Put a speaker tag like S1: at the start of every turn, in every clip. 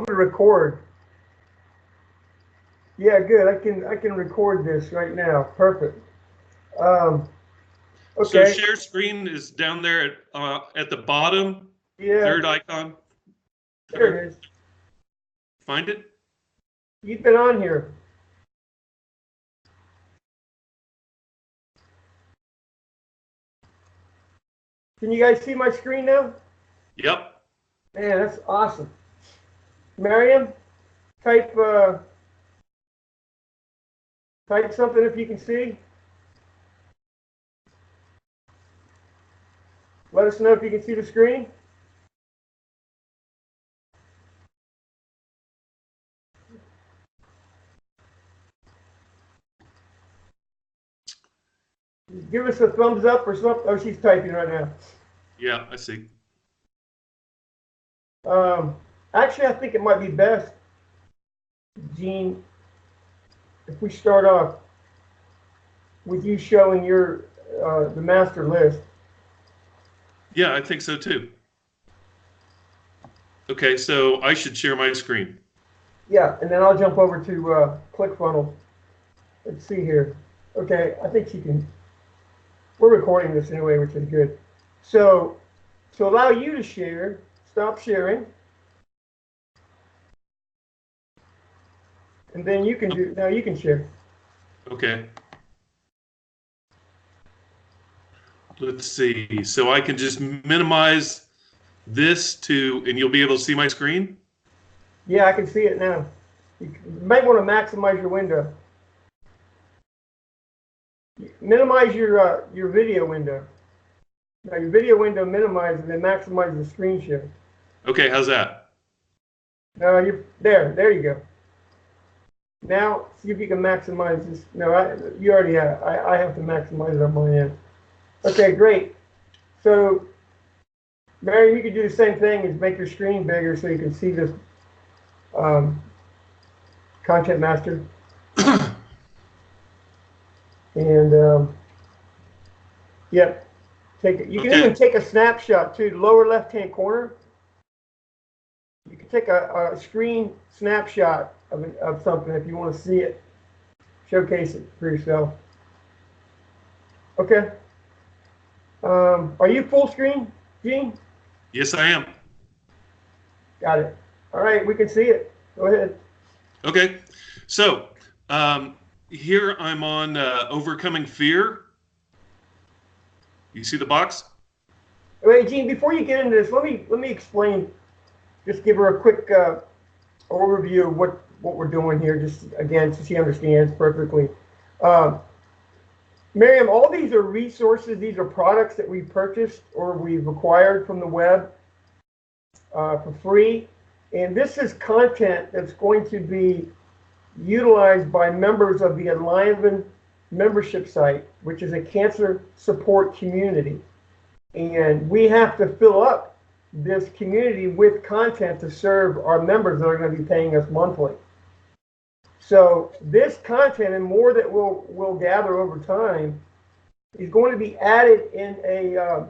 S1: I'm gonna record. Yeah, good. I can record this right now. Perfect. Um,
S2: So
S1: okay.
S2: share screen is down there at the bottom,
S1: Yeah,
S2: third icon.
S1: there it is.
S2: Find it?
S1: You've been on here. Can you guys see my screen now?
S2: Yep.
S1: Man, that's awesome. Miriam, type type something if you can see. Let us know if you can see the screen. Give us a thumbs up or something. Oh, she's typing right now.
S2: Yeah, I see.
S1: Actually, I think it might be best, Gene, if we start off with you showing your the master list.
S2: Yeah, I think so too. Okay, so I should share my screen.
S1: Yeah, and then I'll jump over to ClickFunnels. Let's see here. Okay, I think she can. We're recording this anyway, which is good. So to allow you to share, stop sharing. And then you can do, now you can share.
S2: Okay. Let's see. So I can just minimize this to, and you'll be able to see my screen?
S1: Yeah, I can see it now. You might want to maximize your window. Minimize your video window. Now your video window minimize and then maximize the screen share.
S2: Okay, how's that?
S1: No, you're there. There you go. Now see if you can maximize this. No, you already have. I have to maximize it on my end. Okay, great. So, Mary, you could do the same thing as make your screen bigger so you can see this content master. And yep, take it. You can even take a snapshot too. Lower left-hand corner. You can take a screen snapshot of something if you want to see it. Showcase it for yourself. Okay. Are you full screen, Gene?
S2: Yes, I am.
S1: Got it. All right, we can see it. Go ahead.
S2: Okay. So here I'm on Overcoming Fear. You see the box?
S1: Wait, Gene, before you get into this, let me explain. Just give her a quick overview of what we're doing here. Just again, so she understands perfectly. Miriam, all these are resources. These are products that we purchased or we've acquired from the web for free. And this is content that's going to be utilized by members of the Enliven membership site, which is a cancer support community. And we have to fill up this community with content to serve our members that are going to be paying us monthly. So this content and more that we'll gather over time is going to be added in a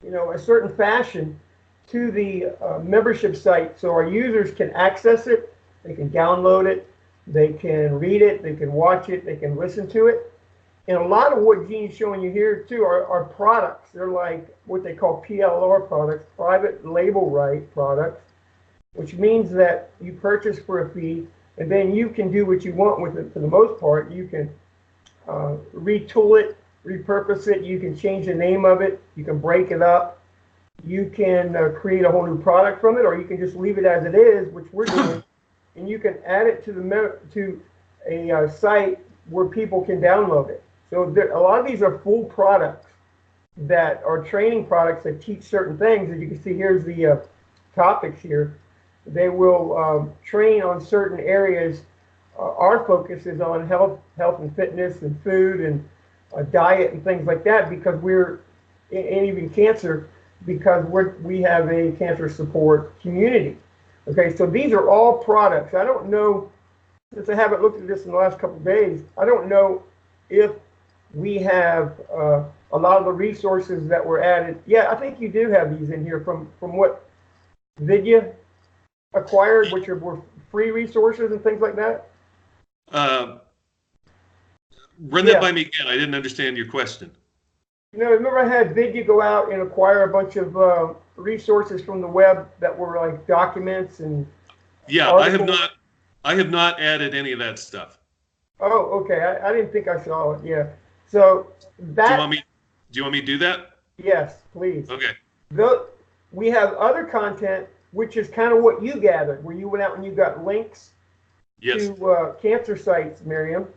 S1: a certain fashion to the membership site, so our users can access it, they can download it, they can read it, they can watch it, they can listen to it. And a lot of what Gene's showing you here too are products. They're like what they call PLR products, private label right products, which means that you purchase for a fee and then you can do what you want with it for the most part. You can retool it, repurpose it, you can change the name of it, you can break it up, you can create a whole new product from it, or you can just leave it as it is, which we're doing, and you can add it to a site where people can download it. So a lot of these are full products that are training products that teach certain things. As you can see, here's the topics here. They will train on certain areas. Our focus is on health and fitness and food and diet and things like that, because and even cancer, because we have a cancer support community. Okay, so these are all products. I don't know, since I haven't looked at this in the last couple of days, I don't know if we have a lot of the resources that were added. Yeah, I think you do have these in here from what, Vidya? acquired, which were free resources and things like that?
S2: Uh, Run that
S1: Yeah.
S2: by me again. I didn't understand your question.
S1: Remember I had bid you go out and acquire a bunch of resources from the web that were like documents and
S2: Yeah,
S1: articles?
S2: I have not added any of that stuff.
S1: Oh, okay. I didn't think I saw it. Yeah. So
S2: Do you want
S1: that,
S2: me? Do you want me to do that?
S1: yes, please.
S2: Okay.
S1: The, we have other content, which is kind of what you gathered, where you went out and you got links
S2: Yes.
S1: to cancer sites, Miriam.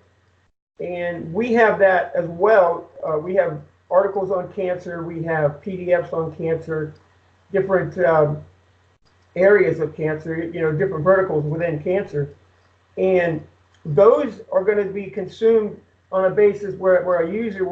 S1: And we have that as well. We have articles on cancer. We have PDFs on cancer, different areas of cancer, different verticals within cancer. And those are going to be consumed on a basis where a user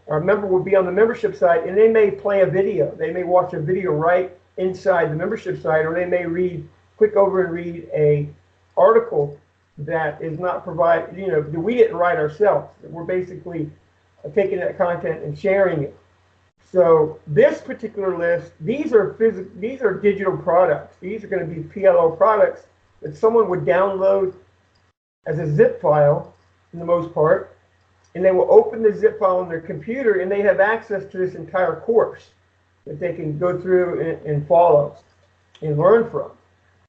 S1: our member will be on the membership site, and they may play a video. They may watch a video right inside the membership site, or they may click over and read a article that is not provided, that we didn't write ourselves. We're basically taking that content and sharing it. So this particular list, these are digital products. These are going to be PLO products that someone would download as a zip file, in the most part, and they will open the zip file on their computer, and they have access to this entire course that they can go through and follow and learn from.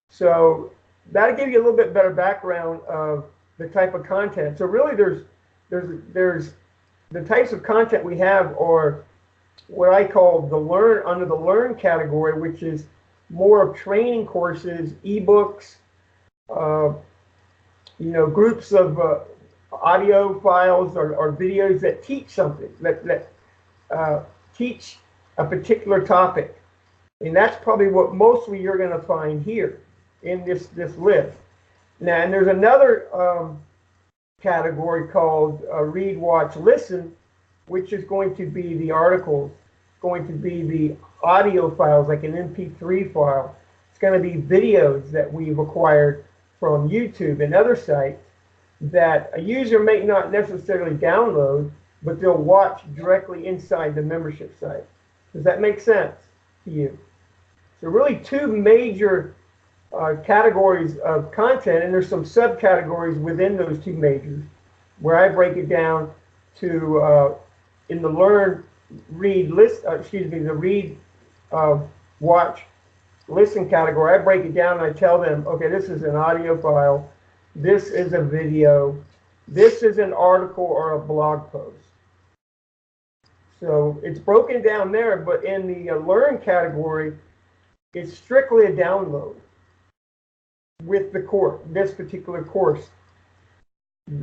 S1: So that'll give you a little bit better background of the type of content. So really, there's the types of content we have are what I call under the learn category, which is more of training courses, ebooks, groups of audio files or videos that teach something, that teach a particular topic. And that's probably what mostly you're going to find here in this list. Now, and there's another category called read, watch, listen, which is going to be the articles, going to be the audio files like an MP3 file. It's going to be videos that we've acquired from YouTube and other sites that a user may not necessarily download, but they'll watch directly inside the membership site. Does that make sense to you? So really two major categories of content, and there's some subcategories within those two majors where I break it down to in the learn, read, the read, watch, listen category. I break it down and I tell them, okay, this is an audio file, this is a video, this is an article or a blog post. So it's broken down there, but in the learn category, it's strictly a download with the course, this particular course,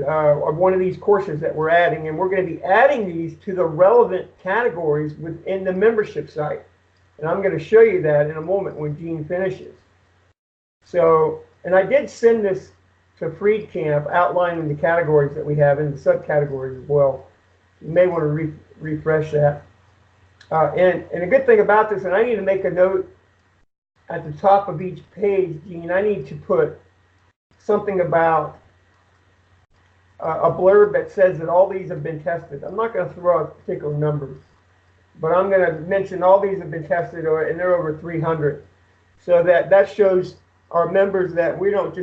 S1: of one of these courses that we're adding, and we're going to be adding these to the relevant categories within the membership site. And I'm going to show you that in a moment when Gene finishes. So, and I did send this to FreedCamp outlining the categories that we have in the subcategories as well. You may want to refresh that. And a good thing about this, and I need to make a note at the top of each page, Gene, I need to put something about a blurb that says that all these have been tested. I'm not going to throw out particular numbers, but I'm going to mention all these have been tested, and they're over 300. So that shows our members that we're not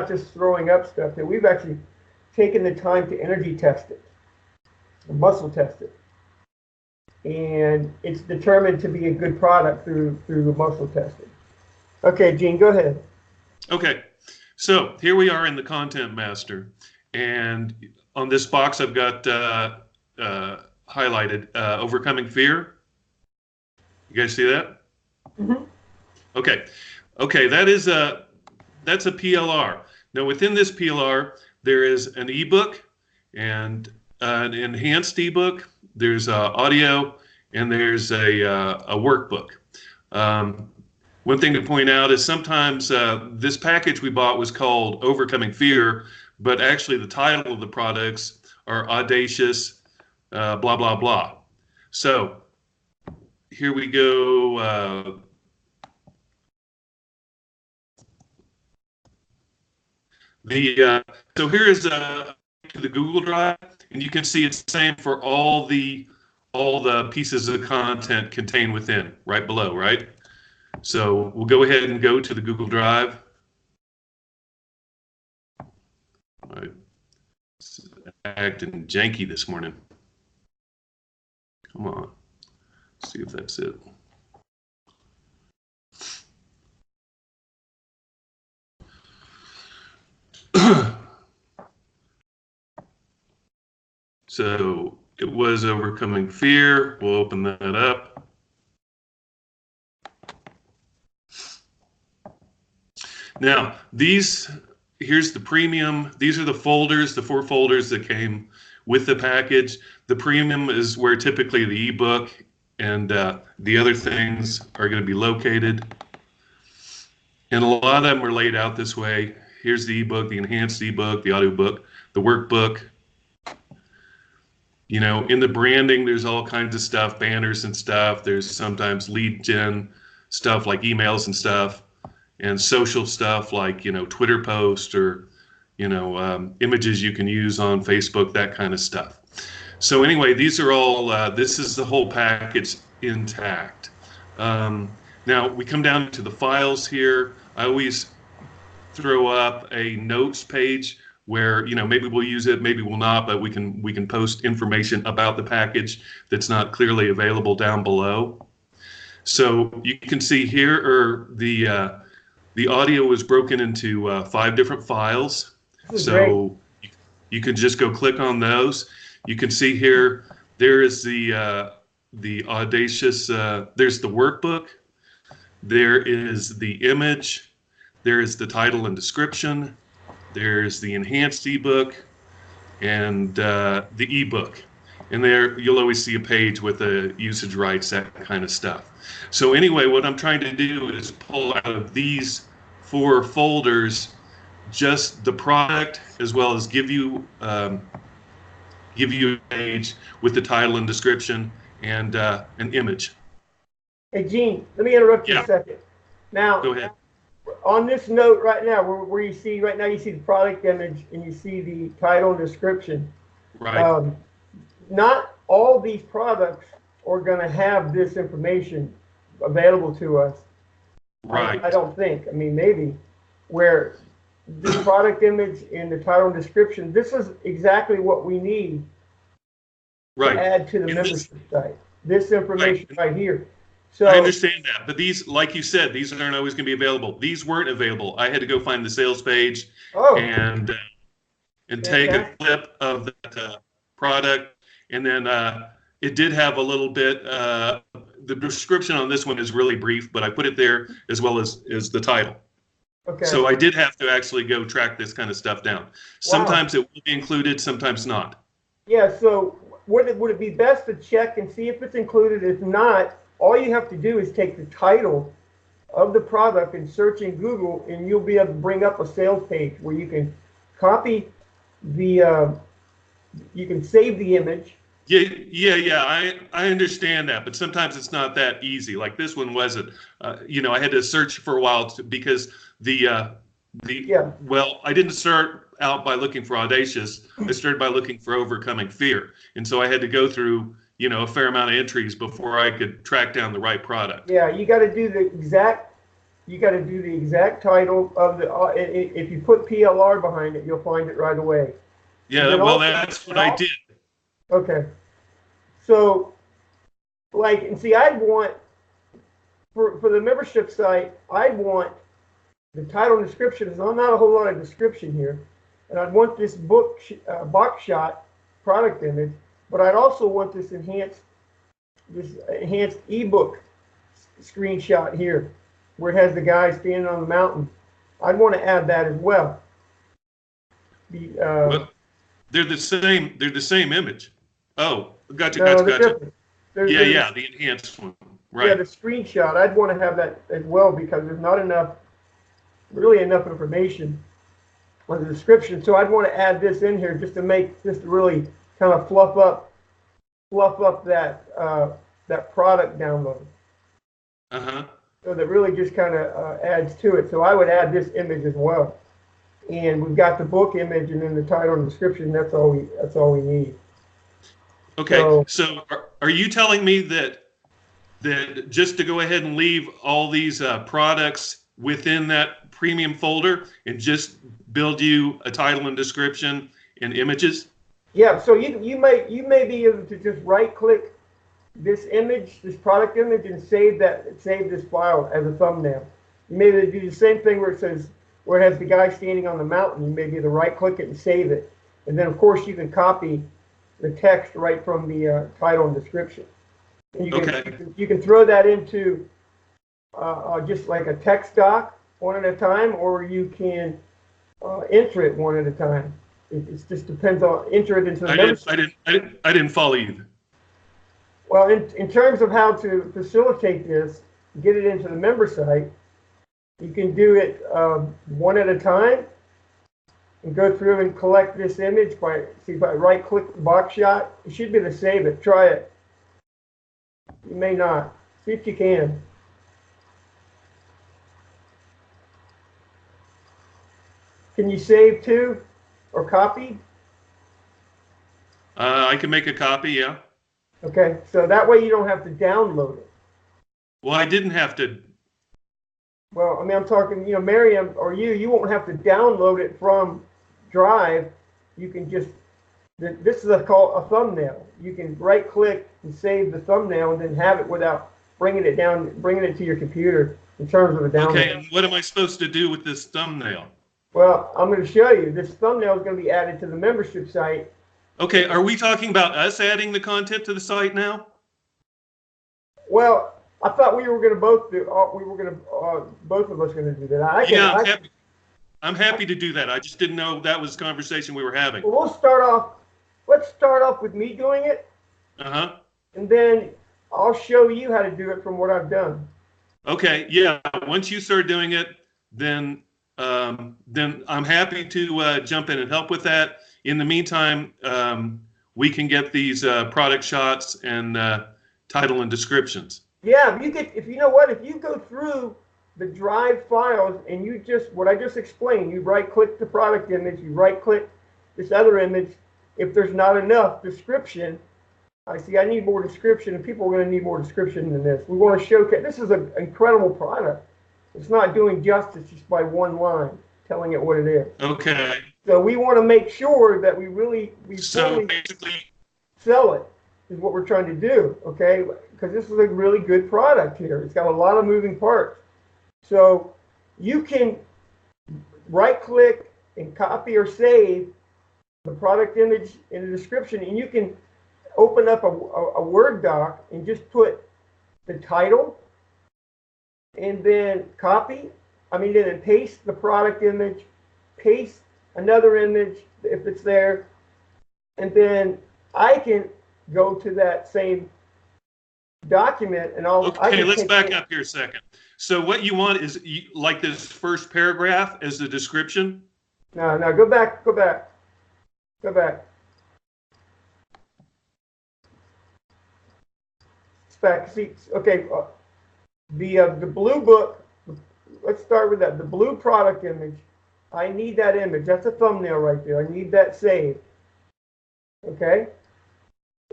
S1: just throwing up stuff, that we've actually taken the time to energy test it, muscle test it. And it's determined to be a good product through muscle testing. Okay, Gene, go ahead.
S2: Okay, so here we are in the Content Master, and on this box I've got highlighted overcoming fear. You guys see that?
S1: Mm-hmm.
S2: Okay, that's a PLR. Now within this PLR there is an ebook and an enhanced ebook. There's audio and there's a workbook. One thing to point out is sometimes this package we bought was called Overcoming Fear, but actually the title of the products are Audacious, blah, blah, blah. So here we go. So here is the Google Drive, and you can see it's the same for all the pieces of content contained within, right below, right? So we'll go ahead and go to the Google Drive. All right. It's acting janky this morning. Come on. Let's see if that's it. So it was Overcoming Fear. We'll open that up. Now, here's the premium. These are the folders, the 4 folders that came with the package. The premium is where typically the ebook and the other things are going to be located. And a lot of them are laid out this way. Here's the ebook, the enhanced ebook, the audiobook, the workbook. You know, in the branding, there's all kinds of stuff, banners and stuff. There's sometimes lead gen stuff like emails and stuff, and social stuff like, you know, Twitter posts or, you know, images you can use on Facebook, that kind of stuff. So anyway, these are all, this is the whole package intact. Now we come down to the files here. I always throw up a notes page where, you know, maybe we'll use it, maybe we'll not, but we can post information about the package that's not clearly available down below. So you can see here are the audio is broken into 5 different files. So you can just go click on those. You can see here there is the Audacious. There's the workbook. There is the image. There is the title and description. There's the enhanced ebook and the ebook. And there you'll always see a page with the usage rights, that kind of stuff. So anyway, what I'm trying to do is pull out of these 4 folders just the product, as well as give you a page with the title and description and an image.
S1: Hey, Gene, let me interrupt you a second. Now,
S2: go ahead.
S1: On this note right now, where you see right now, you see the product image and you see the title and description.
S2: Right.
S1: Not all these products are going to have this information available to us.
S2: Right.
S1: I don't think. I mean, maybe. Where the product image and the title and description, this is exactly what we need to add to the membership site. This information right here. So
S2: I understand that, but these, like you said, these aren't always going to be available. These weren't available. I had to go find the sales page and take a clip of that product, and then it did have a little bit. The description on this one is really brief, but I put it there as well as the title.
S1: Okay.
S2: So I did have to actually go track this kind of stuff down. Sometimes it will be included, sometimes not.
S1: Yeah. So would it be best to check and see if it's included? If not, all you have to do is take the title of the product and search in Google, and you'll be able to bring up a sales page where you can copy the, you can save the image.
S2: Yeah. I understand that, but sometimes it's not that easy. Like this one wasn't. You know, I had to search for a while because well, I didn't start out by looking for Audacious. I started by looking for Overcoming Fear, and so I had to go through, you know, a fair amount of entries before I could track down the right product.
S1: Yeah, you got to do the exact. You got to do the exact title of the. If you put PLR behind it, you'll find it right away.
S2: Yeah, well, that's what I did.
S1: Okay. So, like, and see, I'd want for the membership site, I'd want the title and description. There's not a whole lot of description here, and I'd want this box shot product image. But I'd also want this enhanced ebook screenshot here, where it has the guy standing on the mountain. I'd want to add that as well.
S2: Well, they're the same. They're the same image. Oh, gotcha. Yeah, the enhanced one. Right.
S1: Yeah, the screenshot. I'd want to have that as well because there's not really enough information on the description. So I'd want to add this in here just to really kind of fluff up that product download. So that really just kind of adds to it. So I would add this image as well. And we've got the book image and then the title and description. That's all we need.
S2: Okay. So are you telling me that that just to go ahead and leave all these products within that premium folder and just build you a title and description and images?
S1: Yeah, so you may be able to just right click this image, this product image, and save this file as a thumbnail. You may be able to do the same thing where it has the guy standing on the mountain. You may be able to right click it and save it. And then of course you can copy the text right from the title and description. And you can throw that into just like a text doc one at a time, or you can enter it one at a time. It just depends on enter it into the
S2: I didn't follow you.
S1: Well, in terms of how to facilitate this, get it into the member site, you can do it one at a time and go through and collect this image by right click the box shot. You should be able to save it. Try it. You may not. See if you can. Can you save too or copy?
S2: I can make a copy, yeah.
S1: Okay, so that way you don't have to download it.
S2: Well, I didn't have to.
S1: Well, I mean, I'm talking, Miriam or you won't have to download it from Drive. You can just, this is called a thumbnail. You can right click and save the thumbnail and then have it without bringing it to your computer in terms of a download.
S2: Okay, and what am I supposed to do with this thumbnail?
S1: Well, I'm going to show you. This thumbnail is going to be added to the membership site.
S2: Okay, are we talking about us adding the content to the site now?
S1: Well, I thought we were going to both do. Both of us going to do that.
S2: I'm happy to do that. I just didn't know that was the conversation we were having.
S1: Well, let's start off with me doing it. And then I'll show you how to do it from what I've done.
S2: Okay, yeah. Once you start doing it, then I'm happy to jump in and help with that. In the meantime, we can get these product shots and title and descriptions.
S1: Yeah, if you go through the Drive files and what I just explained, you right click the product image, you right click this other image. If there's not enough description, I need more description, and people are going to need more description than this. We want to showcase, this is an incredible product. It's not doing justice just by one line telling it what it is.
S2: Okay.
S1: So we want to make sure that we fully sell it, is what we're trying to do, okay? Because this is a really good product here. It's got a lot of moving parts. So you can right click and copy or save the product image in the description, and you can open up a Word doc and just put the title and then then paste the product image, paste another image if it's there, and then I can go to that same document and
S2: Okay, let's back up here a second. So what you want is like this first paragraph as the description?
S1: No, go back. Back. See, okay, the blue book, let's start with that. The blue product image, I need that image. That's a thumbnail right there. I need that saved. Okay?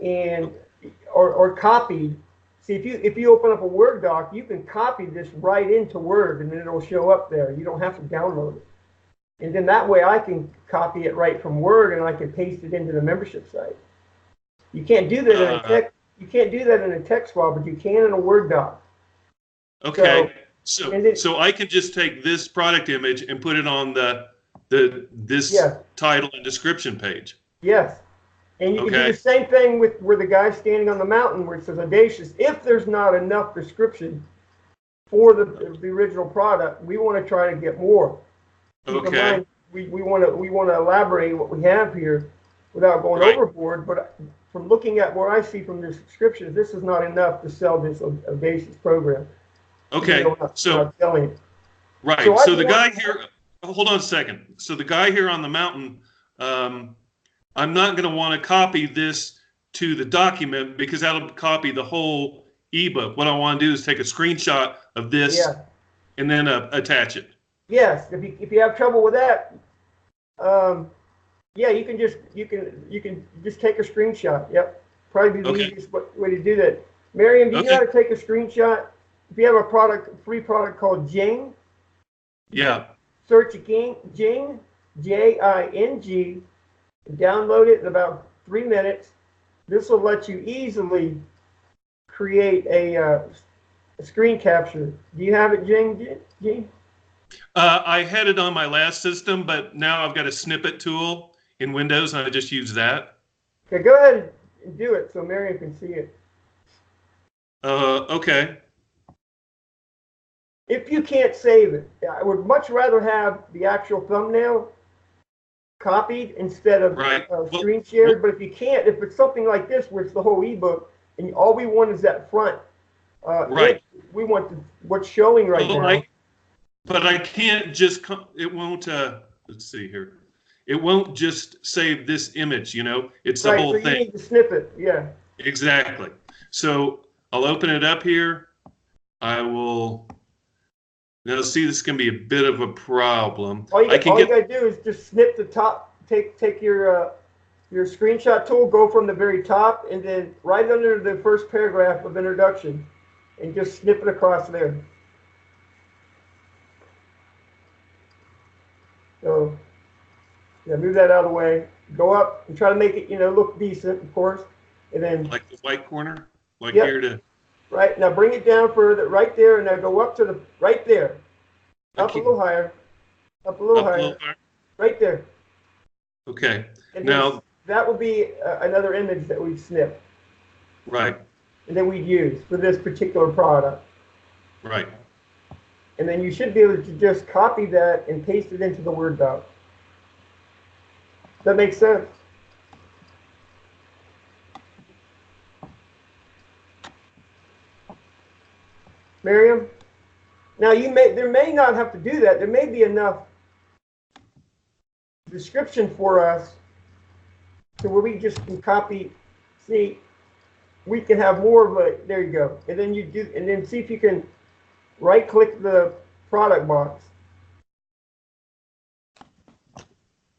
S1: And or copied. See, if you open up a Word doc, you can copy this right into Word and then it'll show up there. You don't have to download it. And then that way I can copy it right from Word and I can paste it into the membership site. You can't do that in a text. You can't do that in a text file, but you can in a Word doc.
S2: Okay, so I can just take this product image and put it on this title and description page.
S1: Yes, and you can do the same thing with where the guy's standing on the mountain where it says audacious. If there's not enough description for the original product, we want to try to get more. Keep in mind, we want to elaborate what we have here without going overboard, but from looking at what I see from the descriptions, this is not enough to sell this audacious program.
S2: Okay, so right. So the guy here, hold on a second. So the guy here on the mountain, I'm not going to want to copy this to the document because that'll copy the whole ebook. What I want to do is take a screenshot of this and then attach it. Yes,
S1: if you have trouble with that, you can just take a screenshot. Yep, probably be the easiest way to do that. Miriam, do you know
S2: Okay.
S1: how to take a screenshot? If you have a free product called Jing,
S2: Yeah.
S1: search Jing, Jing, and download it in about 3 minutes. This will let you easily create a screen capture. Do you have it, Jing?
S2: I had it on my last system, but now I've got a snippet tool in Windows, and I just use that.
S1: Okay, go ahead and do it so Miriam can see it.
S2: Okay.
S1: If you can't save it, I would much rather have the actual thumbnail copied instead of
S2: Right.
S1: screen shared. But if you can't, if it's something like this where it's the whole ebook and all we want is that front,
S2: Right.
S1: we want what's showing right now.
S2: But I can't just, it won't, let's see here. It won't just save this image, it's the
S1: Right,
S2: whole
S1: so you
S2: thing.
S1: need to snip it, yeah.
S2: Exactly. So I'll open it up here. I will, now see, this can be a bit of a problem.
S1: All you gotta do is just snip the top, take your screenshot tool, go from the very top, and then right under the first paragraph of introduction, and just snip it across there. So, yeah, move that out of the way. Go up and try to make it, look decent, of course. And then,
S2: like the white corner, like
S1: yep,
S2: here to.
S1: right, now bring it down further, right there, and now go up to the, right there. Up a little higher, up a little higher, right there.
S2: Okay,
S1: And
S2: now.
S1: That would be another image that we'd snip.
S2: Right.
S1: And that we'd use for this particular product.
S2: Right.
S1: And then you should be able to just copy that and paste it into the Word doc. Does that make sense? Miriam? Now there may not have to do that. There may be enough description for us to where we just can copy, see, we can have more of a, there you go. And then and then see if you can right click the product box.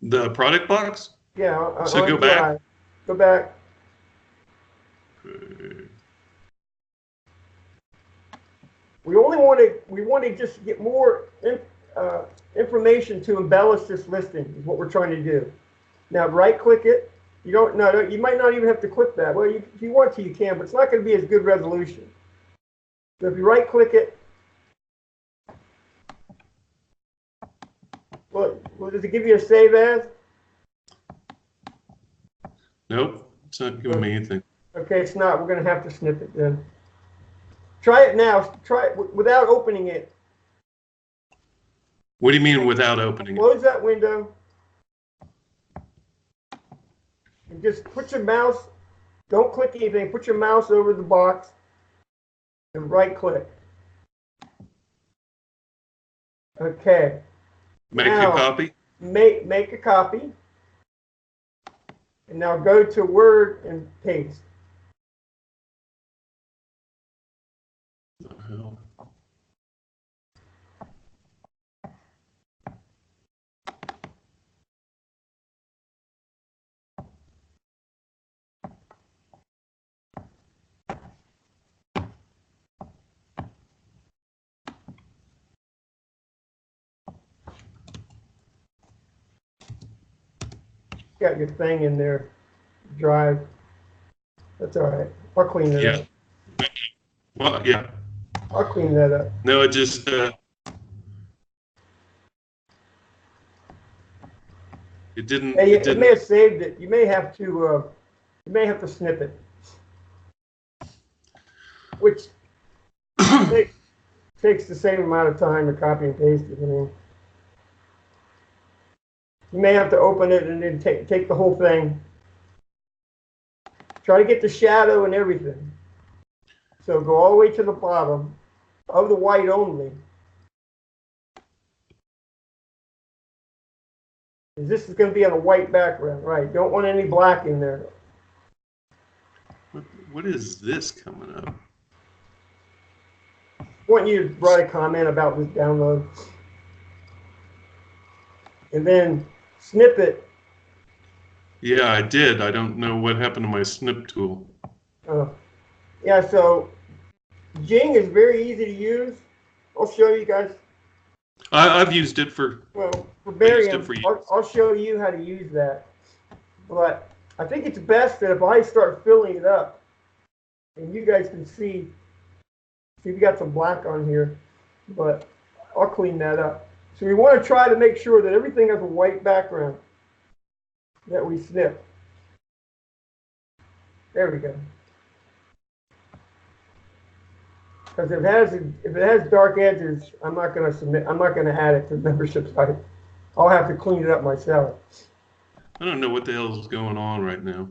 S2: The product box?
S1: Yeah.
S2: So go back.
S1: Go back. We want to just get more information to embellish this listing is what we're trying to do. Now right click it. You might not even have to click that. Well, if you want to, you can, but it's not going to be as good resolution. So if you right click it, well, does it give you a save as?
S2: Nope, it's not giving me anything.
S1: Okay, it's not. We're going to have to snip it then. Try it now. Try it without opening it.
S2: What do you mean without opening it?
S1: Close that window. And just put your mouse, don't click anything, put your mouse over the box and right click. Okay.
S2: Make a copy?
S1: Make a copy. And now go to Word and paste.
S2: What the hell?
S1: Got your thing in there, drive. That's all right. I'll clean it up.
S2: Well, yeah.
S1: I'll clean that up.
S2: No, it just. It didn't.
S1: Hey,
S2: it didn't.
S1: may have saved it. You may have to snip it, which takes the same amount of time to copy and paste it. I mean, you may have to open it and then take the whole thing. Try to get the shadow and everything. So go all the way to the bottom of the white only. This is going to be on a white background, right? Don't want any black in there.
S2: What is this coming up?
S1: I want you to write a comment about this download. And then snip it.
S2: Yeah, I did. I don't know what happened to my snip tool.
S1: Yeah, so Jing is very easy to use. I'll show you guys.
S2: I've used it for
S1: Well, for
S2: I used it
S1: barium,
S2: for years.
S1: I'll show you how to use that. But I think it's best that if I start filling it up, and you guys can see we got some black on here, but I'll clean that up. So we want to try to make sure that everything has a white background that we snip. There we go. Because if it has dark edges, I'm not going to submit. I'm not going to add it to the membership site. I'll have to clean it up myself.
S2: I don't know what the hell is going on right now.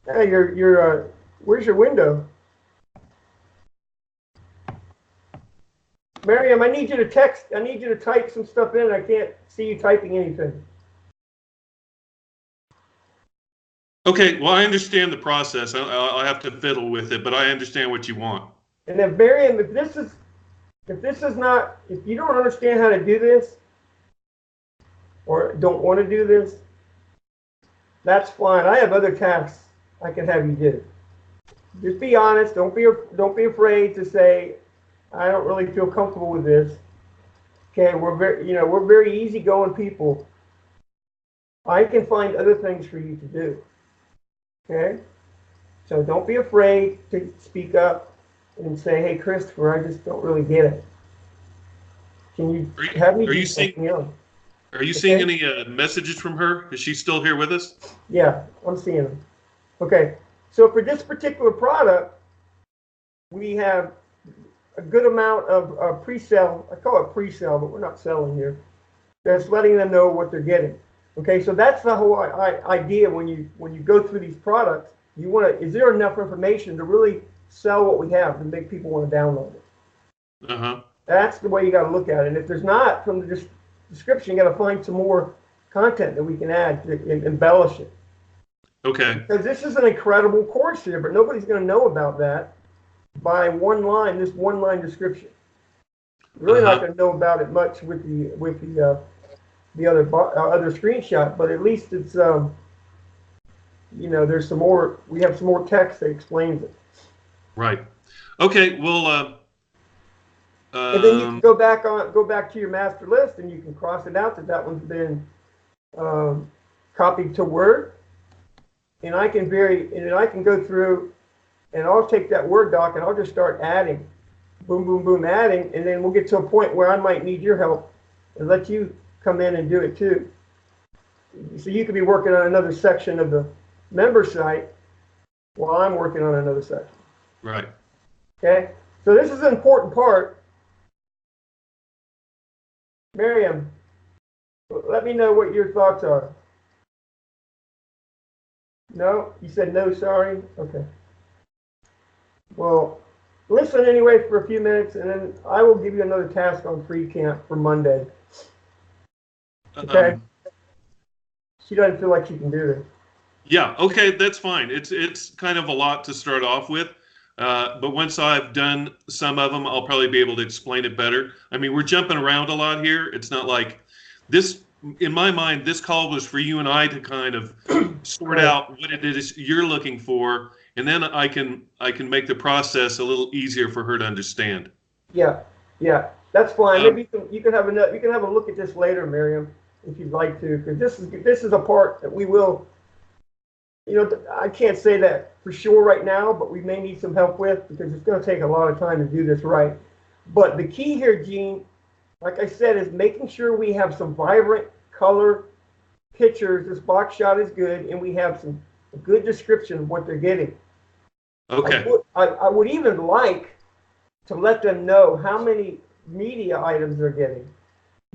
S1: Hey, where's your window? Miriam, I need you to text. I need you to type some stuff in. I can't see you typing anything.
S2: Okay, well, I understand the process. I'll have to fiddle with it, but I understand what you want.
S1: And if Miriam, if you don't understand how to do this, or don't want to do this, that's fine. I have other tasks I can have you do. Just be honest. Don't be afraid to say, I don't really feel comfortable with this. Okay, we're very easygoing people. I can find other things for you to do. Okay, so don't be afraid to speak up and say, hey, Christopher, I just don't really get it. Can you have me do something else?
S2: Are you seeing any messages from her? Is she still here with us?
S1: Yeah, I'm seeing them. Okay, so for this particular product, we have a good amount of pre-sale. I call it pre-sale, but we're not selling here. That's letting them know what they're getting. Okay, so that's the whole idea when you go through these products. You want to, is there enough information to really sell what we have to make people want to download it?
S2: Uh-huh.
S1: That's the way you got to look at it. And if there's not, from the description, you got to find some more content that we can add to embellish it.
S2: Okay.
S1: Because this is an incredible course here, but nobody's going to know about that by this one line description. You're really not going to know about it much with the other screenshot, but at least it's there's some more. We have some more text that explains it.
S2: Right. Okay. Well.
S1: And then you can go back to your master list, and you can cross it out that one's been copied to Word, and I can go through, and I'll take that Word doc and I'll just start adding, boom, boom, boom, adding, and then we'll get to a point where I might need your help and let you come in and do it too. So you could be working on another section of the member site while I'm working on another section.
S2: Right.
S1: Okay. So this is an important part. Miriam, let me know what your thoughts are. No? You said no, sorry? Okay. Well, listen anyway for a few minutes, and then I will give you another task on free camp for Monday. Okay? She doesn't feel like she can do this.
S2: Yeah, okay, that's fine. It's kind of a lot to start off with. But once I've done some of them, I'll probably be able to explain it better. I mean, we're jumping around a lot here. It's not like this, in my mind, this call was for you and I to kind of sort out what it is you're looking for, and then I can make the process a little easier for her to understand.
S1: Yeah, that's fine. Maybe you can have a look at this later, Miriam, if you'd like to, because this is a part that we will. I can't say that for sure right now, but we may need some help with, because it's going to take a lot of time to do this right. But the key here, Gene, like I said, is making sure we have some vibrant color pictures. This box shot is good, and we have a good description of what they're getting.
S2: Okay.
S1: I would even like to let them know how many media items they're getting.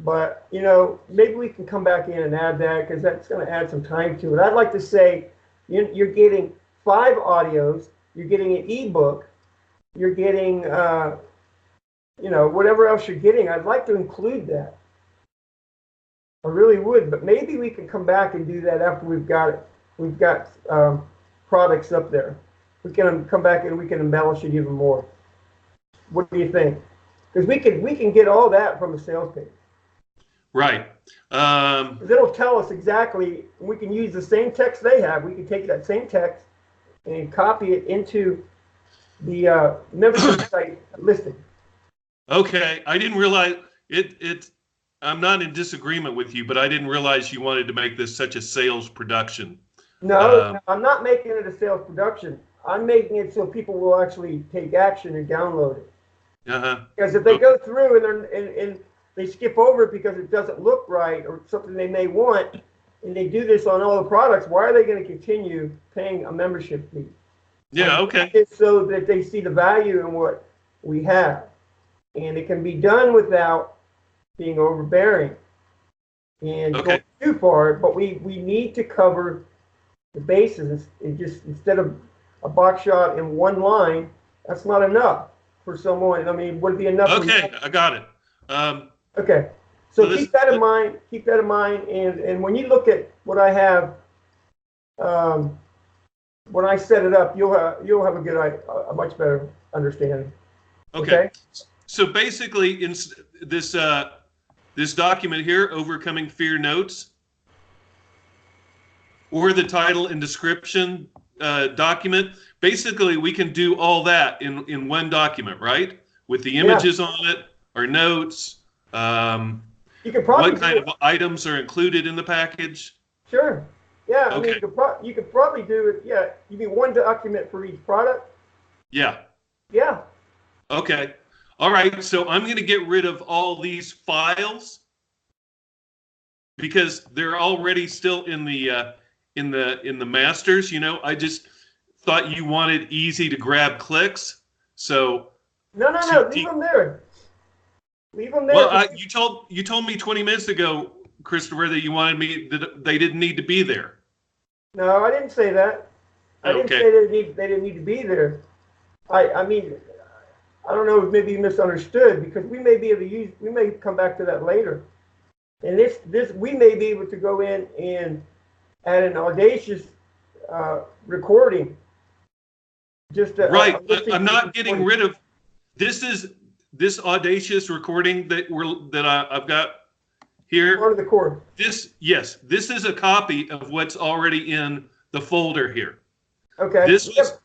S1: But, maybe we can come back in and add that, because that's going to add some time to it. I'd like to say, you're getting 5 audios, you're getting an ebook, you're getting, whatever else you're getting. I'd like to include that. I really would, but maybe we can come back and do that after we've got products up there. We can come back and we can embellish it even more. What do you think? Because we can get all that from a sales page.
S2: Right.
S1: It'll tell us exactly. We can use the same text they have. We can take that same text and copy it into the membership site listing.
S2: Okay, I didn't realize it. I'm not in disagreement with you, but I didn't realize you wanted to make this such a sales production.
S1: No, I'm not making it a sales production. I'm making it so people will actually take action and download it.
S2: Uh-huh.
S1: Because if they go through and they skip over it because it doesn't look right or something they may want, and they do this on all the products, why are they going to continue paying a membership fee?
S2: Yeah, okay.
S1: It's so that they see the value in what we have. And it can be done without being overbearing and
S2: Okay.
S1: going too far, but we need to cover the bases. And just instead of a box shot in one line, that's not enough for someone. I mean, would it be enough?
S2: Okay, I got it.
S1: Okay, so keep that in mind. Keep that in mind. And when you look at what I have, when I set it up, you'll have a much better understanding.
S2: Okay. So basically, in this document here, Overcoming Fear Notes, or the title and description document, basically we can do all that in one document, right? With the images on it, our notes,
S1: you could probably
S2: what kind of items are included in the package.
S1: Sure. Yeah, I
S2: Okay.
S1: mean, you could probably do it. Yeah, you mean one document for each product?
S2: Yeah.
S1: Yeah.
S2: Okay. All right. So I'm going to get rid of all these files because they're already still in the masters. You know, I just thought you wanted easy to grab clicks. So
S1: No, leave them there. Leave them there.
S2: Well, you told me 20 minutes ago, Christopher, that you wanted me that they didn't need to be there.
S1: No, I didn't say that. I didn't say they didn't need to be there. I mean, I don't know, maybe you misunderstood, because we may be able to use, we may come back to that later. And this we may be able to go in and add an audacious recording. Just
S2: right. I'm not getting rid of this audacious recording that I've got here.
S1: Part of the core.
S2: This is a copy of what's already in the folder here.
S1: Okay.
S2: This was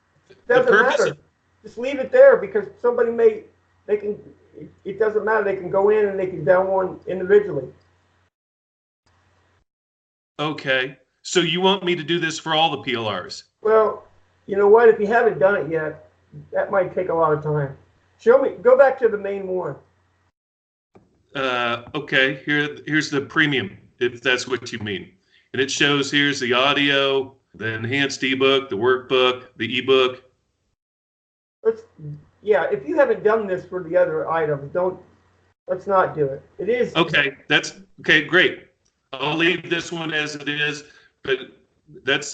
S2: the purpose.
S1: Matter. Just leave it there, because somebody it doesn't matter. They can go in and they can download one individually.
S2: Okay. So you want me to do this for all the PLRs?
S1: Well, you know what? If you haven't done it yet, that might take a lot of time. Go back to the main one.
S2: Okay. Here's the premium, if that's what you mean. And it shows here's the audio, the enhanced ebook, the workbook, the ebook.
S1: If you haven't done this for the other items, let's not do it. It is.
S2: Okay. That's okay. Great. I'll leave this one as it is, but that's,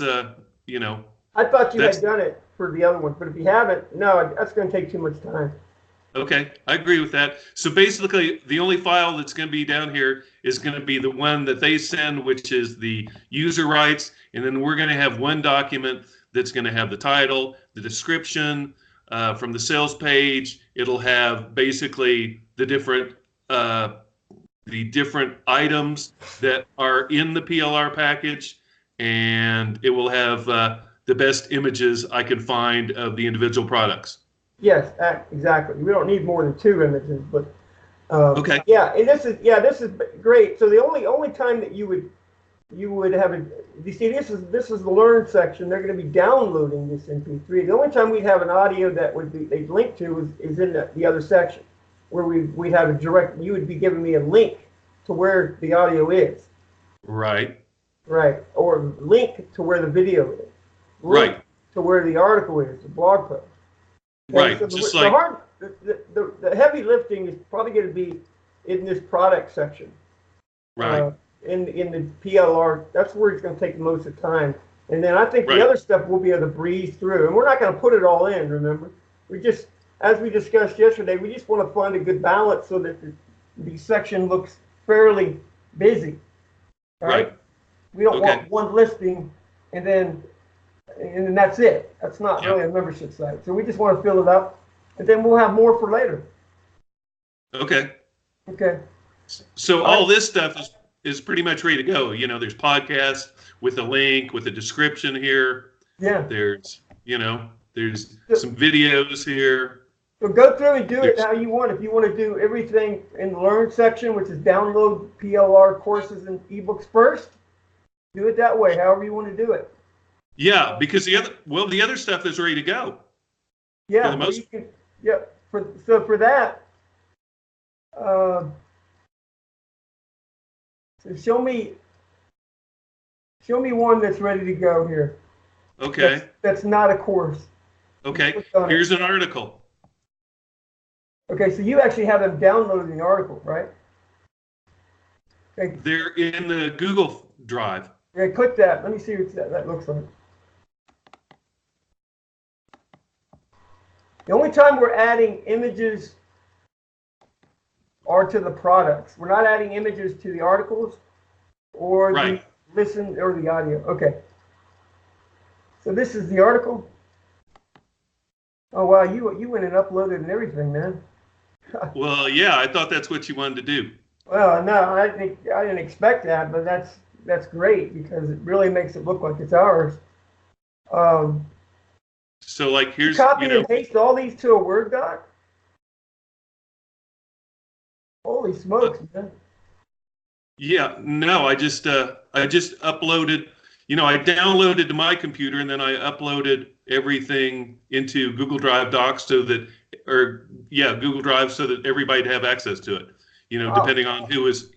S2: you know.
S1: I thought you had done it for the other one, but if you haven't, no, that's going to take too much time.
S2: Okay, I agree with that. So basically, the only file that's going to be down here is going to be the one that they send, which is the user rights, and then we're going to have one document that's going to have the title, the description, from the sales page. It'll have basically the different items that are in the PLR package, and it will have the best images I can find of the individual products.
S1: Yes, exactly. We don't need more than 2 images, but
S2: okay.
S1: Yeah, and this is great. So the only time that you would have you see, this is the learn section. They're going to be downloading this MP3. The only time we'd have an audio that they'd link to is in the other section, where we'd have a direct. You would be giving me a link to where the audio is.
S2: Right.
S1: Right. Or link to where the video is. Link to where the article is, the blog post.
S2: Right.
S1: So
S2: Just
S1: the heavy lifting is probably going to be in this product section.
S2: Right.
S1: In the PLR, that's where it's going to take most of the time. And then I think the other stuff we'll be able to breeze through. And we're not going to put it all in, remember? We just, as we discussed yesterday, we just want to find a good balance so that the section looks fairly busy. Right? We don't want one listing and then that's it. That's not really a membership site. So we just want to fill it up, and then we'll have more for later.
S2: Okay.
S1: Okay.
S2: So all this stuff is pretty much ready to go. You know, there's podcasts with a link, with a description here.
S1: Yeah.
S2: There's, you know. There's some videos here.
S1: So go through and do it how you want. If you want to do everything in the Learn section, which is download PLR courses and ebooks first, do it that way, however you want to do it.
S2: Yeah, because the other stuff is ready to go.
S1: Yeah,
S2: for the most.
S1: So for that, so show me one that's ready to go here.
S2: Okay.
S1: That's not a course.
S2: Okay. Here's an article.
S1: Okay, so you actually have them downloading the article, right? Okay.
S2: They're in the Google Drive.
S1: Okay, click that. Let me see what that looks like. The only time we're adding images are to the products. We're not adding images to the articles or the listen or the audio. Okay. So this is the article. Oh wow, you went and uploaded and everything, man.
S2: Well, yeah, I thought that's what you wanted to do.
S1: Well, no, I didn't expect that, but that's great because it really makes it look like it's ours.
S2: So like here's
S1: copy and paste all these to a Word doc. Holy smokes, man!
S2: Yeah, no, I just uploaded. I downloaded to my computer and then I uploaded everything into Google Drive Docs Google Drive so that everybody'd have access to it. Depending on who is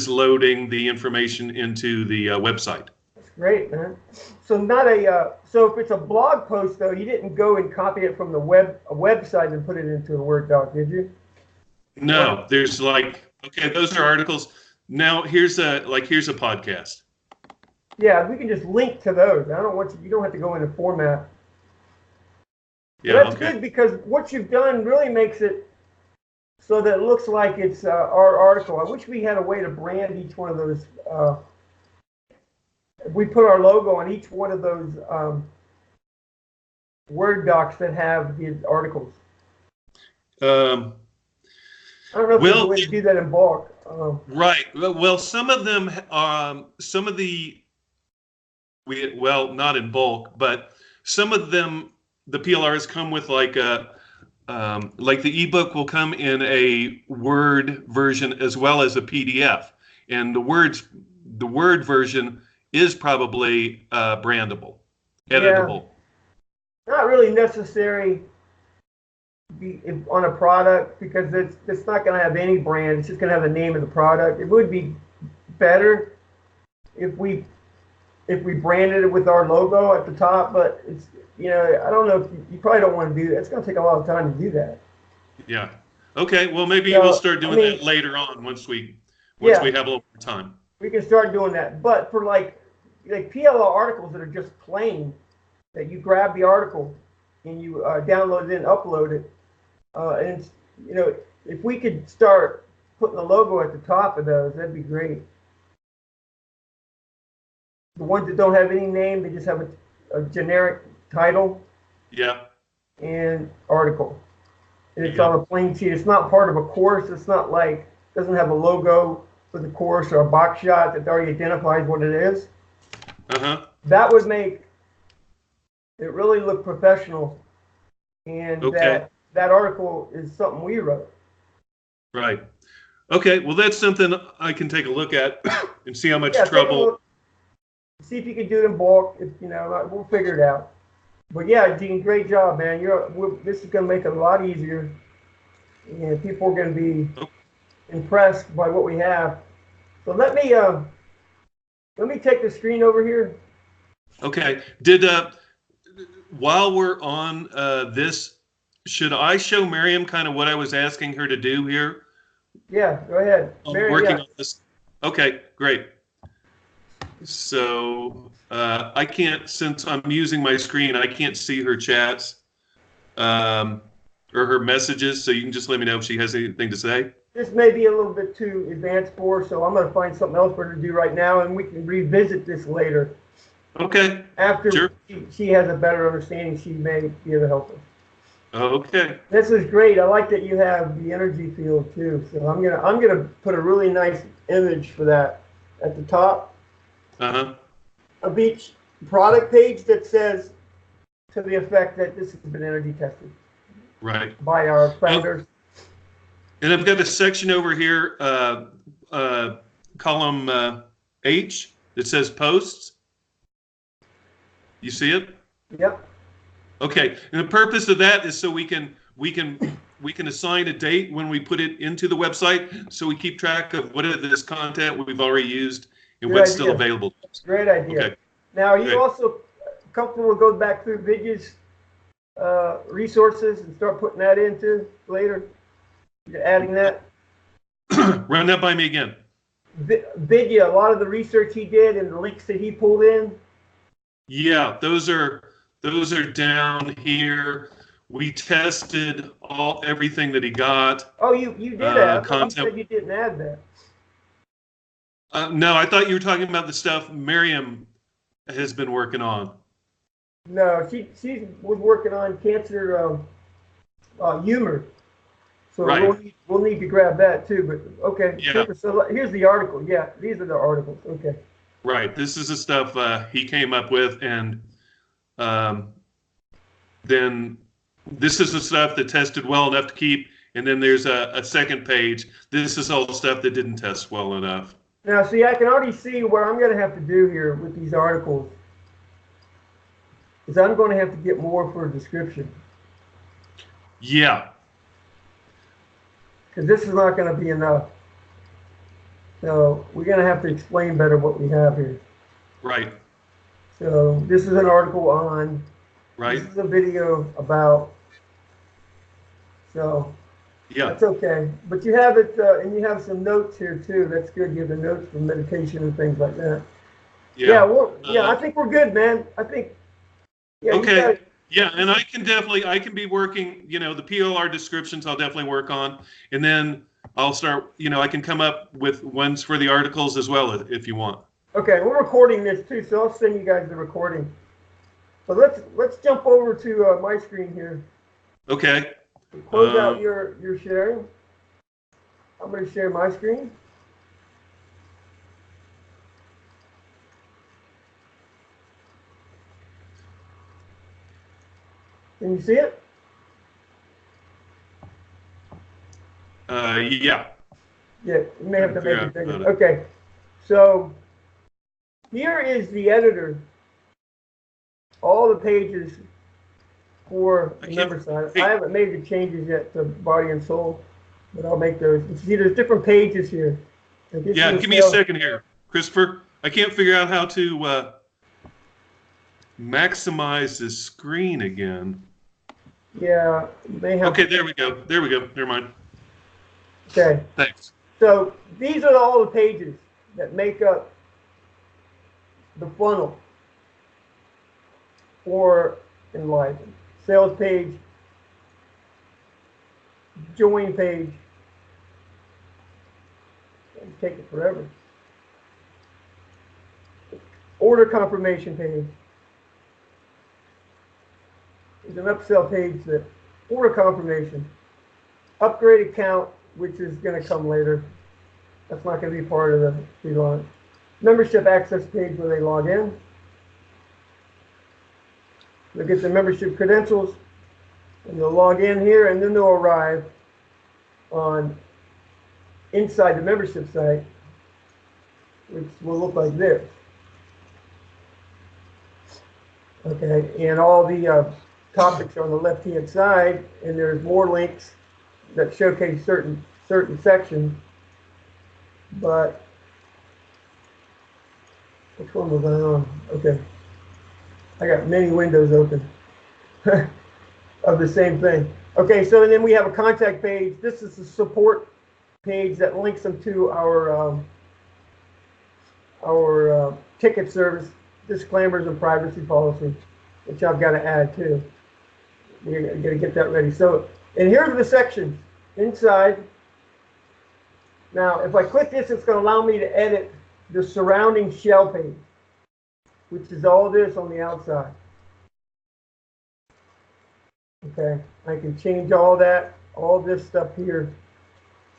S2: loading the information into the website.
S1: That's great, man. So so if it's a blog post though, you didn't go and copy it from the website and put it into a Word doc, did you?
S2: No, there's those are articles. Now here's a podcast.
S1: Yeah, we can just link to those. I don't want you don't have to go into format.
S2: Yeah,
S1: that's good because what you've done really makes it so that it looks like it's our article. I wish we had a way to brand each one of those. We put our logo on each one of those Word docs that have the articles. I don't know if there's a way to do that in bulk.
S2: Right. Well, some of them, not in bulk, but some of them, the PLRs come with like the ebook will come in a Word version as well as a PDF, and the Word version is probably brandable, editable.
S1: Yeah. Not really necessary on a product because it's not going to have any brand. It's just going to have the name of the product. It would be better if we branded it with our logo at the top, but it's I don't know if you probably don't want to do that. It's going to take a lot of time to do that.
S2: Yeah. Okay. Well, maybe we'll start doing that later on once we have a little more time.
S1: We can start doing that, but for like PLL articles that are just plain, that you grab the article and you download it and upload it, and if we could start putting the logo at the top of those, that'd be great. The ones that don't have any name, they just have a generic title.
S2: Yeah.
S1: And article. And it's on a plain sheet. It's not part of a course. It's not doesn't have a logo for the course or a box shot that already identifies what it is. That would make it really look professional. And that article is something we wrote.
S2: Right. Okay. Well, that's something I can take a look at and see how much trouble.
S1: See if you can do it in bulk. We'll figure it out. But yeah, Gene, great job, man. This is going to make it a lot easier, and people are going to be impressed by what we have. So let me take the screen over here.
S2: Okay. While we're on this, should I show Miriam kind of what I was asking her to do here?
S1: Yeah, go ahead.
S2: Working on this. Okay, great. So I can't, since I'm using my screen, I can't see her chats or her messages. So you can just let me know if she has anything to say.
S1: This may be a little bit too advanced for her, so I'm going to find something else for her to do right now, and we can revisit this later.
S2: Okay.
S1: After she has a better understanding, she may be able to help us.
S2: Okay.
S1: This is great. I like that you have the energy field too. So I'm gonna put a really nice image for that at the top of each product page that says to the effect that this has been energy tested
S2: Right.
S1: by our founders.
S2: And I've got a section over here, column H, that says posts. You see it?
S1: Yep.
S2: Okay. And the purpose of that is so we can assign a date when we put it into the website, so we keep track of what is this content we've already used and
S1: Good
S2: what's
S1: idea.
S2: still available.
S1: Great idea.
S2: Okay.
S1: Now, are you
S2: Great.
S1: also comfortable with going back through Vidya's resources and start putting that into later? You're adding that?
S2: Run that by me again.
S1: Vidya, a lot of the research he did and the links that he pulled in.
S2: Yeah, those are down here. We tested everything that he got.
S1: Oh, you did add. You
S2: Content.
S1: said you didn't add that.
S2: No, I thought you were talking about the stuff Miriam has been working on.
S1: No, she was working on cancer humor. So
S2: Right.
S1: we'll need to grab that too. But okay,
S2: Yeah.
S1: super. So here's the article. Yeah, these are the articles. Okay.
S2: Right. This is the stuff he came up with, and then this is the stuff that tested well enough to keep. And then there's a second page. This is all the stuff that didn't test well enough.
S1: Now, see, I can already see what I'm going to have to do here with these articles. Is I'm going to have to get more for a description.
S2: Yeah.
S1: Because this is not going to be enough. So we're going to have to explain better what we have here.
S2: Right.
S1: So this is an article on.
S2: Right.
S1: This is a video about. So
S2: Yeah.
S1: that's okay. But you have it, and you have some notes here too. That's good. You have the notes for meditation and things like that.
S2: Yeah.
S1: I think we're good, man. I think. Yeah,
S2: okay. Yeah, and I can be working, the PLR descriptions I'll definitely work on. And then I'll start, I can come up with ones for the articles as well if you want.
S1: Okay, we're recording this too, so I'll send you guys the recording. So let's jump over to my screen here.
S2: Okay.
S1: Close out your sharing. I'm going to share my screen. Can you see it?
S2: Yeah.
S1: Yeah, you may have to make it bigger.
S2: it.
S1: Okay, so here is the editor. All the pages for the member side. I haven't made the changes yet to body and soul, but I'll make those. You see, there's different pages here.
S2: Yeah, give me a second here, Christopher. I can't figure out how to maximize the screen again.
S1: Yeah, they have.
S2: Okay, there we go. Never mind.
S1: Okay.
S2: Thanks.
S1: So these are all the pages that make up the funnel for Enliven. Sales page, join page. It'll take it forever. Order confirmation page. There's an upsell page that order confirmation. Upgrade account, which is going to come later. That's not going to be part of the pre-launch. Membership access page where they log in. They'll get the membership credentials and they'll log in here, and then they'll arrive on inside the membership site, which will look like this. Okay, and all the topics are on the left-hand side, and there's more links that showcase certain sections. But which one was I on? Okay, I got many windows open of the same thing. Okay, so and then we have a contact page. This is the support page that links them to our ticket service, disclaimers and privacy policy, which I've got to add too. We're going to get that ready. So, and here's the sections inside. Now, if I click this, it's going to allow me to edit the surrounding shell page, which is all this on the outside. Okay, I can change all that, all this stuff here.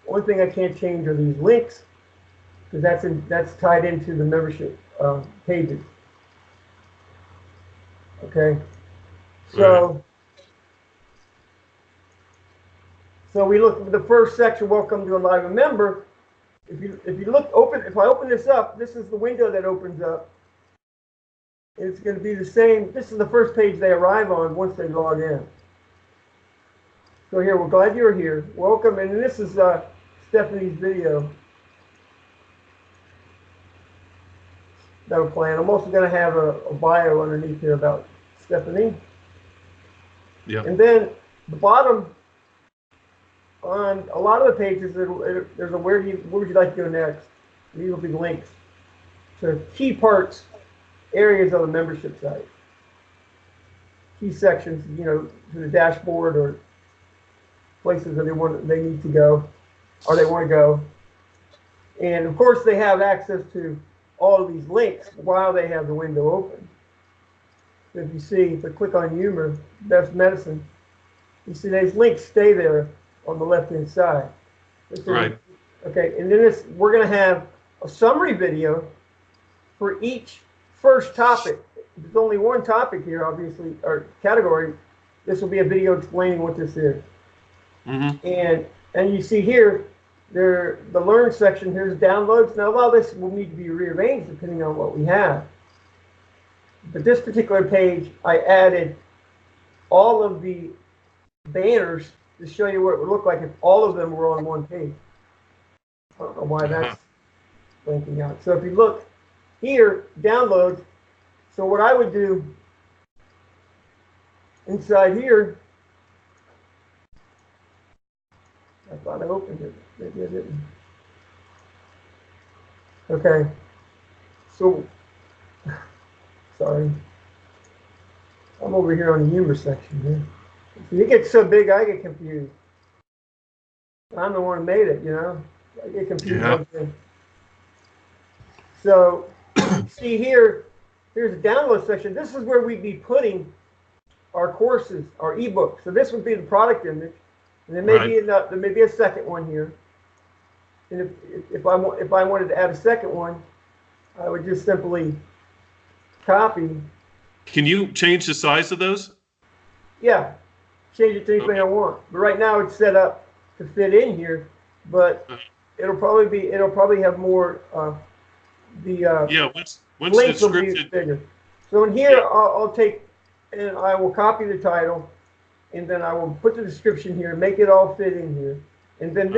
S1: One thing I can't change are these links, because that's tied into the membership pages. Okay, So, so we look at the first section, welcome to Enliven member. If you look open, if I open this up, this is the window that opens up. It's going to be the same. This is the first page they arrive on once they log in. So here, we're glad you're here. Welcome, and this is Stephanie's video that'll play. And I'm also going to have a bio underneath here about Stephanie.
S2: Yeah.
S1: And then the bottom on a lot of the pages, there's a where would you like to go next? These will be links to key parts, areas of the membership site, key sections, you know, to the dashboard or places that they need to go or they want to go. And of course, they have access to all of these links while they have the window open. So if you see, if I click on humor, best medicine, you see these links stay there on the left-hand side.
S2: Right.
S1: Okay, and then we're going to have a summary video for each first topic. There's only one topic here, obviously, or category. This will be a video explaining what this is. And you see here, the learn section, here's downloads. Now, a lot of this will need to be rearranged depending on what we have. But this particular page, I added all of the banners to show you what it would look like if all of them were on one page. I don't know why that's blinking out. So if you look here, downloads. So what I would do inside here, I thought I opened it. Maybe I didn't. Okay. So, sorry. I'm over here on the humor section here. It gets so big, I get confused. I'm the one who made it, you know. I get confused. Yeah. So, see here, here's the download section. This is where we'd be putting our courses, our ebooks. So this would be the product image, and there may be a second one here. And if I wanted to add a second one, I would just simply copy.
S2: Can you change the size of those?
S1: Yeah. Change it to anything I want, but right now it's set up to fit in here. But it'll probably have more.
S2: Once
S1: links will be
S2: scripted
S1: bigger. So in here, I'll take and I will copy the title, and then I will put the description here, make it all fit in here, and then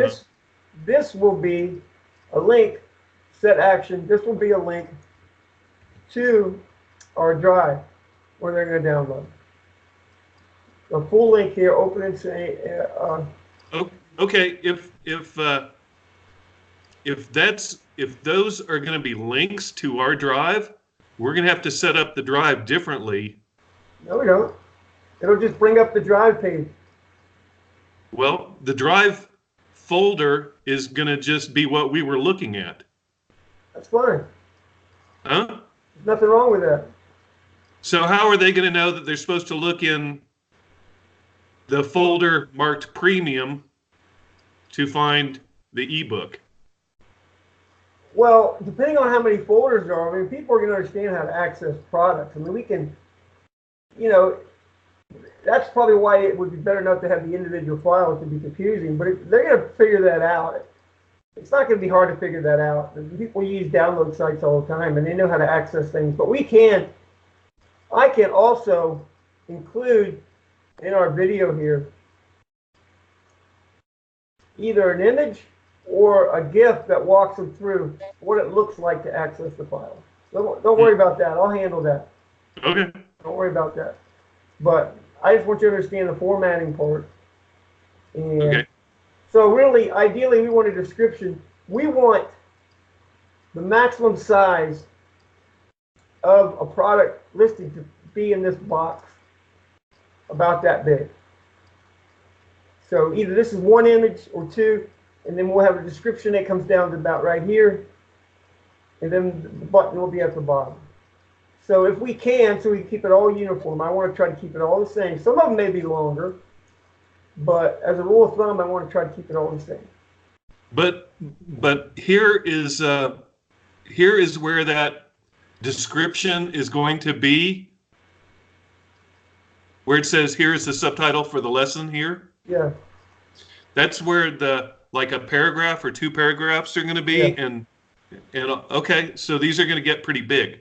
S1: this will be a link. Set action. This will be a link to our drive where they're going to download. A full link here, open and say.
S2: Okay, if those are going to be links to our drive, we're going to have to set up the drive differently.
S1: No, we don't. It'll just bring up the drive page.
S2: Well, the drive folder is going to just be what we were looking at.
S1: That's fine.
S2: Huh?
S1: There's nothing wrong with that.
S2: So how are they going to know that they're supposed to look in the folder marked premium to find the ebook?
S1: Well, depending on how many folders there are, I mean, people are going to understand how to access products. I mean, we can, you know, that's probably why it would be better not to have the individual files to be confusing, but they're going to figure that out. It's not going to be hard to figure that out. People use download sites all the time, and they know how to access things. But I can also include in our video here either an image or a GIF that walks them through what it looks like to access the file. Don't worry about that. I'll handle that.
S2: Okay.
S1: Don't worry about that. But I just want you to understand the formatting part. And
S2: okay.
S1: So really, ideally, we want a description. We want the maximum size of a product listing to be in this box, about that big. So either this is one image or two, and then we'll have a description that comes down to about right here, and then the button will be at the bottom. So if we can, so we can keep it all uniform, I want to try to keep it all the same. Some of them may be longer, but as a rule of thumb, I want to try to keep it all the same.
S2: But here is where that description is going to be. where it says here is the subtitle for the lesson here.
S1: Yeah.
S2: That's where the like a paragraph or two paragraphs are going to be,
S1: Yeah.
S2: and okay, so these are going to get pretty big.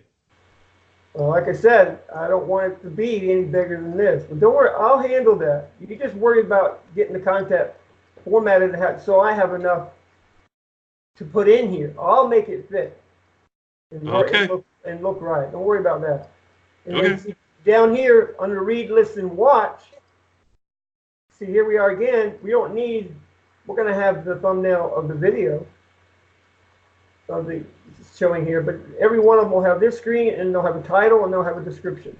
S1: Well, like I said, I don't want it to be any bigger than this. But don't worry, I'll handle that. You just worry about getting the content formatted so I have enough to put in here. I'll make it fit and,
S2: Okay.
S1: and look right. Don't worry about that. And
S2: Okay.
S1: then see, down here under read, listen, watch. See, here we are again. We don't need. We're going to have the thumbnail of the video of the showing here, but every one of them will have this screen, and they'll have a title, and they'll have a description.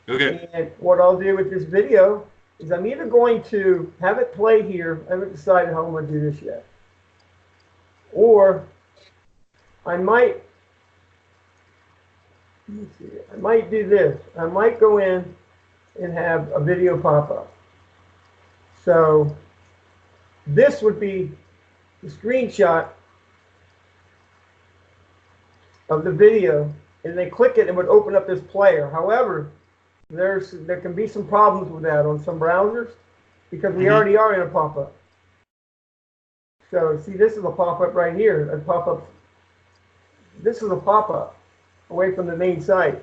S2: Okay.
S1: And what I'll do with this video is I'm either going to have it play here. I haven't decided how I'm going to do this yet. Or I might do this. I might go in and have a video pop up. So this would be the screenshot of the video, and they click it and would open up this player. However, there can be some problems with that on some browsers because we already are in a pop-up. So see, this is a pop-up right here. A pop-up. This is a pop-up away from the main site.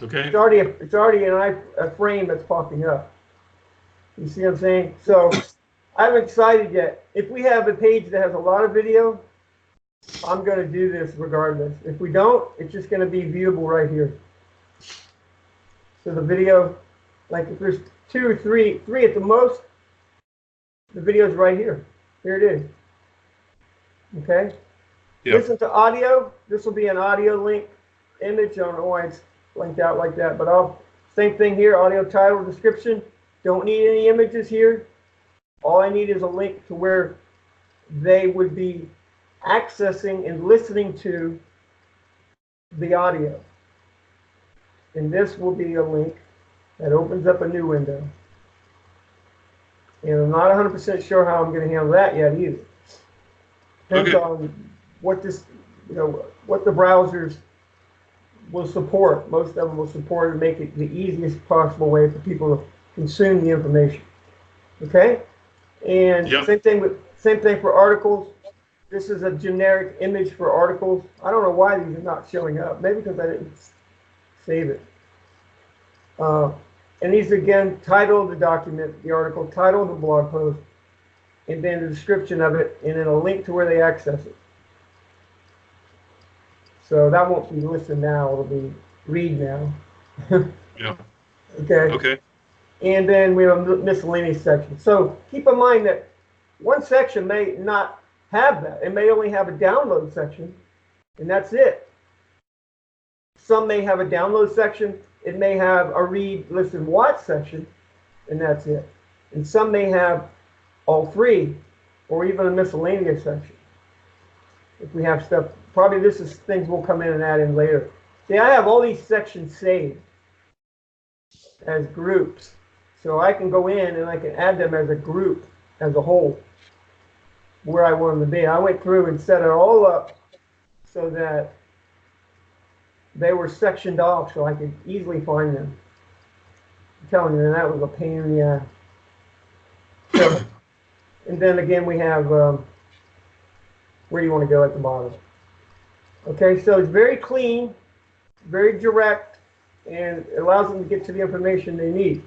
S2: Okay.
S1: It's already a frame that's popping up. You see what I'm saying? So I haven't decided yet. If we have a page that has a lot of video, I'm going to do this regardless. If we don't, it's just going to be viewable right here. So the video, like if there's 2 or 3 at the most, the video is right here. Here it is. Okay?
S2: Yep.
S1: Listen to audio. This will be an audio link image. I don't know why it's linked out like that, but same thing here, audio title, description. Don't need any images here. All I need is a link to where they would be accessing and listening to the audio. And this will be a link that opens up a new window. And I'm not 100% sure how I'm going to handle that yet either. Depends on what what the browsers will support. Most of them will support and make it the easiest possible way for people to consume the information. Okay? And same thing for articles. This is a generic image for articles. I don't know why these are not showing up. Maybe because I didn't save it. And these again, title of the document, the article, title of the blog post, and then the description of it, and then a link to where they access it. So that won't be listen now, it'll be read now.
S2: Yeah.
S1: Okay.
S2: Okay.
S1: And then we have a miscellaneous section. So keep in mind that one section may not have that. It may only have a download section, and that's it. Some may have a download section. It may have a read, listen, watch section, and that's it. And some may have all 3, or even a miscellaneous section. If we have stuff, probably this is things we'll come in and add in later. See, I have all these sections saved as groups. So I can go in and I can add them as a group, as a whole, where I want them to be. I went through and set it all up so that they were sectioned off so I could easily find them. I'm telling you, that was a pain in the ass. So, and then again, we have, where do you want to go at the bottom? Okay, so it's very clean, very direct, and it allows them to get to the information they need.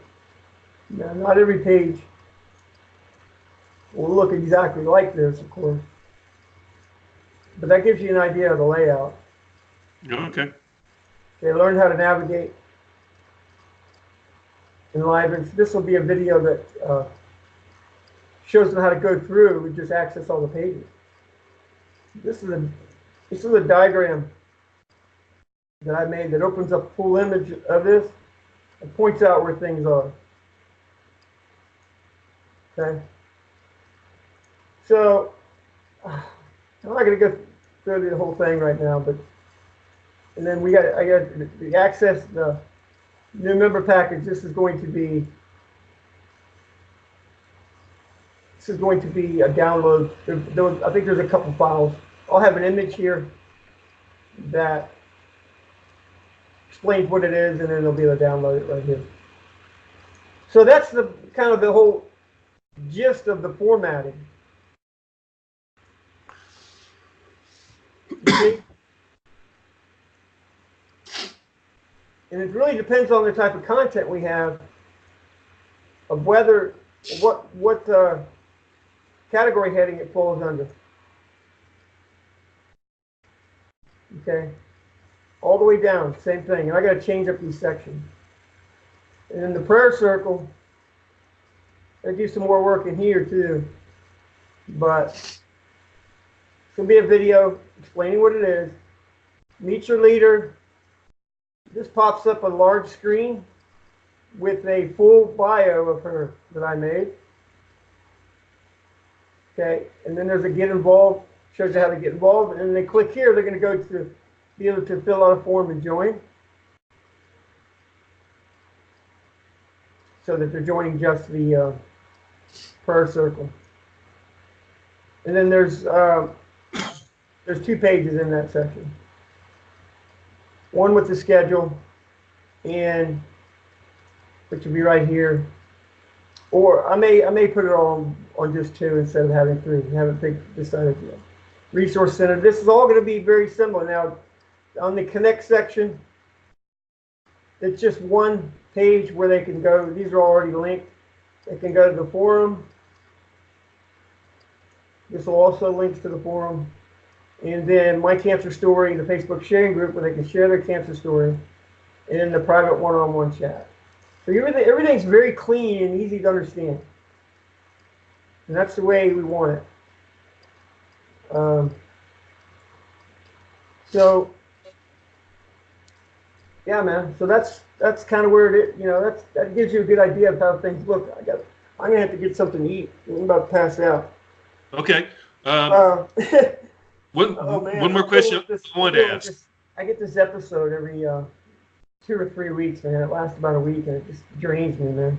S1: Now, not every page will look exactly like this, of course, but that gives you an idea of the layout.
S2: Okay.
S1: Okay, learn how to navigate Enliven. This will be a video that shows them how to go through and just access all the pages. This is a diagram that I made that opens up a full image of this and points out where things are. Okay. So I'm not going to go through the whole thing right now, but and then I got the access the new member package. This is going to be a download. I think there's a couple files. I'll have an image here that explains what it is, and then they'll be able to download it right here. So that's the kind of the whole gist of the formatting. You see? And it really depends on the type of content we have, of whether what category heading it falls under. Okay, all the way down, same thing. And I got to change up these sections. And in the prayer circle, I do some more work in here too. But it's gonna be a video explaining what it is. Meet your leader. This pops up a large screen with a full bio of her that I made. Okay, and then there's a get involved, shows you how to get involved, and they click here, they're going to go to be able to fill out a form and join. So that they're joining just the prayer circle. And then there's 2 pages in that section. One with the schedule, and which will be right here. Or I may put it on just 2 instead of having 3. I haven't decided yet. Resource Center. This is all going to be very similar. Now, on the Connect section, it's just one page where they can go. These are already linked. They can go to the forum. This will also link to the forum. And then My Cancer Story, the Facebook sharing group where they can share their cancer story, and then the private one-on-one chat. So everything's very clean and easy to understand. And that's the way we want it. So, yeah, man. So that's kind of where it is. You know, that gives you a good idea of how things look. I'm gonna have to get something to eat. I'm about to pass out.
S2: Okay. One more question I wanted to ask.
S1: I get this episode every 2 or 3 weeks, man. It lasts about a week, and it just drains me, man.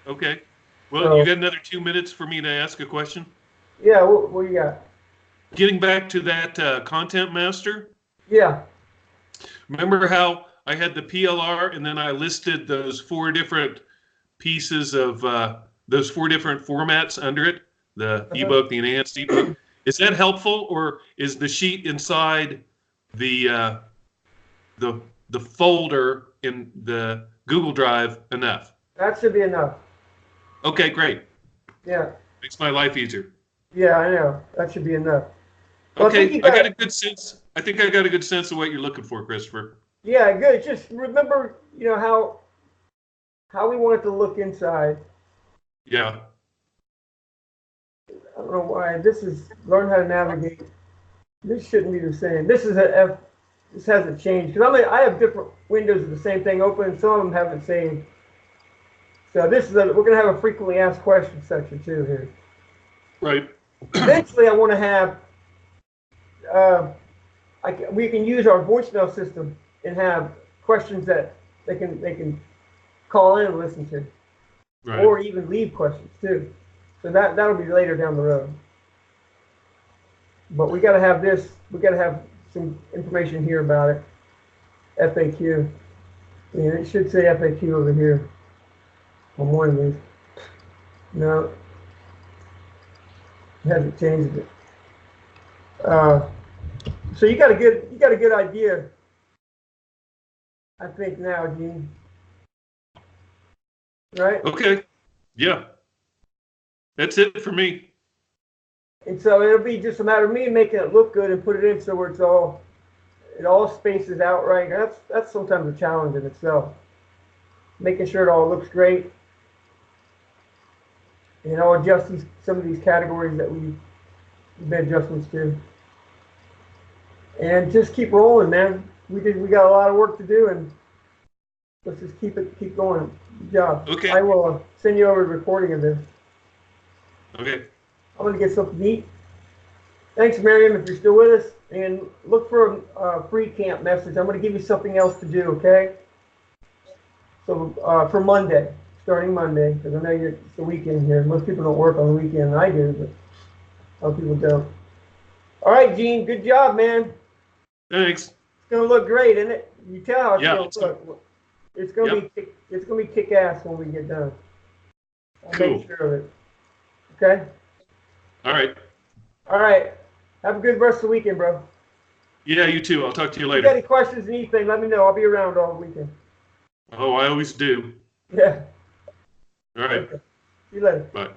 S2: Okay. Well, you got another 2 minutes for me to ask a question?
S1: Yeah, what do you got?
S2: Getting back to that content master.
S1: Yeah.
S2: Remember how I had the PLR, and then I listed those 4 different pieces of those 4 different formats under it? The ebook, the enhanced ebook. Is that helpful, or is the sheet inside the folder in the Google Drive enough?
S1: That should be enough.
S2: Okay, great.
S1: Yeah.
S2: Makes my life easier.
S1: Yeah, I know. That should be enough. Well,
S2: okay, I got a good sense. I think I got a good sense of what you're looking for, Christopher.
S1: Yeah, good. Just remember, you know, how we want it to look inside.
S2: Yeah.
S1: I don't know why. This is learn how to navigate. This shouldn't be the same. This is a F. This hasn't changed because I have different windows of the same thing open. And some of them haven't saved. So this is we're gonna have a frequently asked questions section too here.
S2: Right.
S1: Eventually, I want to have. We can use our voicemail system and have questions that they can call in and listen to,
S2: right.
S1: Or even leave questions too. So that'll be later down the road. But we got to have this. We got to have some information here about it. FAQ. And it should say FAQ over here on one of these. No, it hasn't changed it. So you got a good idea, I think now, Gene. Right?
S2: Okay. Yeah. That's it for me.
S1: And so it'll be just a matter of me making it look good and put it in so where it all spaces out right. That's sometimes a challenge in itself. Making sure it all looks great. And I'll adjust some of these categories that we've made adjustments to. And just keep rolling, man. We got a lot of work to do, and let's just keep going. Good job.
S2: Okay.
S1: I will send you over a recording of this.
S2: Okay.
S1: I'm gonna get something to eat. Thanks, Miriam, if you're still with us, and look for a free camp message. I'm gonna give you something else to do, okay? So for Monday, starting Monday, because I know it's the weekend here. Most people don't work on the weekend. I do, but other people don't. All right, Gene. Good job, man.
S2: Thanks.
S1: gonna look great, isn't it? You tell how it's
S2: Yeah,
S1: gonna look. It's gonna
S2: Yep.
S1: it's gonna be kick ass when we get done. I'll
S2: Cool.
S1: make sure of it. Okay.
S2: All right.
S1: All right. Have a good rest of the weekend, bro.
S2: Yeah, you too. I'll talk to you
S1: If you got
S2: later.
S1: any questions, anything, let me know. I'll be around all weekend.
S2: Oh, I always do.
S1: Yeah.
S2: All right.
S1: Okay. See you later.
S2: Bye.